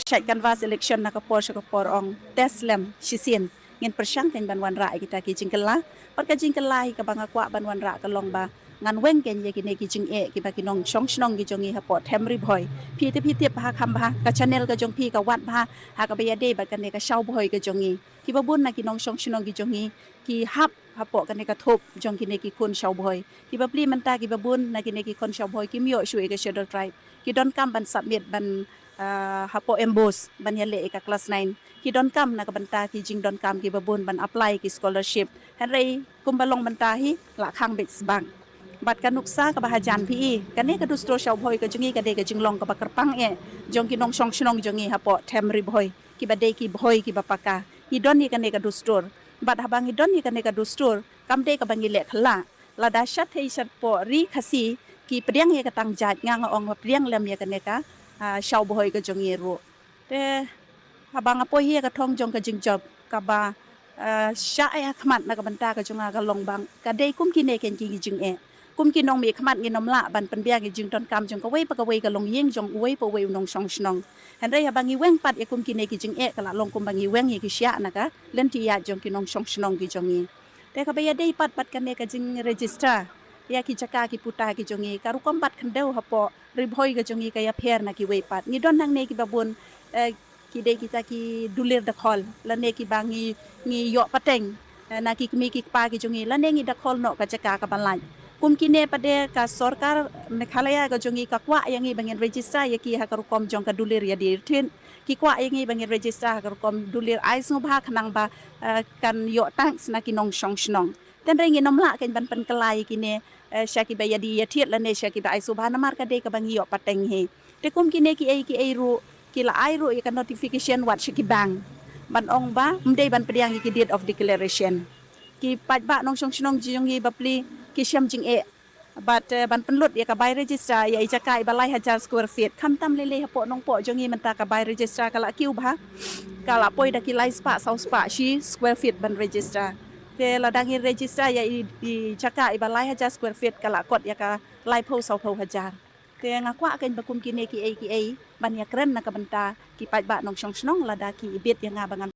Syait canvas election nak kapor ong tes lem sisien ngin persang kan banwan ra kita ki jingkela par ka jingkela ka banga kwa banwan ra ka long ba ngan weng ken ye ki ne ki jing e ki ba ki nong chong snong ki jongi ha pot temri bhoi pi te ba kham ba ka channel ka jong pi ka wat ba ha ka ba ya de ba ka ne ka shau bhoi ka jongi ki ba bun na ki nong chong snong ki jongi ki hap ha po ka ne ka thop jong ki ne ki kun shau bhoi ki ba pli man ta ki ba bun na ki ne ki kon shau bhoi ki myo shui ka schedule tribe ki don kam ban submit ban hapo embos ban yale ka class 9 ki don kam na ka banta ki jing don kam ki babun ban apply ki scholarship henry kumbalong banta hi la khang bits bang bat kanuk sa ka bahajan pi kane ka dustur shau bhoi ka jungi ka de ka jinglong ka bakarpang e jong ki nong shong shnong jongi hapo temri bhoi ki ba de ki bhoi ki bapaka hi don hi kane ka dustur bat habang hi don hi kane ka dustur kam de ka bangi le khla la da shat hei shat po ri khasi ki priang ye ka tang jat ngang ong priang lem ye kane ka shau bhoi ka jongi ro te habang apo hi ka thong jong ka jing job ka ba sha ya khmat na ka banta ka jonga ka long bang ka dei kum ki ne ken ki jing e kum ki nong mi khmat ngi nom la ban pen bia ki jing ton kam jong ka wei pa ka wei ka long yeng jong wei pa wei nong song snong han rei habang i weng pat e kum ki ne ki jing e ka la long kum bang i weng ye ki sha na ka len ti ya jong ki nong song snong ki jongi te ka ba ya dei pat ka ne ka jing register ya ki chaka ki puta ki jongi karu kombat khandeu hapo ribhoi ka jongi ka ya pher na ki wei pat ni don nang ne ki babun kidei kita ki dulir da khol la ne ki bangi ngi yo pateng na ki kmie ki pa ki jongi la ne ngi da khol no ka chaka ka banlai kum ki ne pade ka sarkar meghalaya ka jongi ka kwa yang ngi bangin register ya ki ha karu kom jong ka dulir ya dir thin ki kwa yang ngi bangin register ha karu kom dulir ai snu ba khnang ba kan yo tax na ki nong shong shnong ten rei ngi nom la kan ban pen kalai ki ne syaki ba yadi ya thiet la ne syaki ba ai subhana mar ka de ka bangi yo pateng he te kum ki ne ki ai ru ki la ai ru ya ka notification wat syaki bang ban ong ba mdei ban pediang ki date of declaration ki pat ba nong song snong jing hi bapli ki syam jing e bat ban penlut ya ka bai register ya ija kai balai hajar square feet kham tam lele hapo nong po jongi menta ka bai register kala kiu ba kala poi da ki lai spa sau spa shi square feet ban register ke la dangi register ya i chaka i balai hajar square feet kala kot ya ka lai po sau po hajar ke ngakwa kan bakum ki ne ki ai ban ya kren na ka banta ki pat ba nong song snong la da ki bit ya nga bangan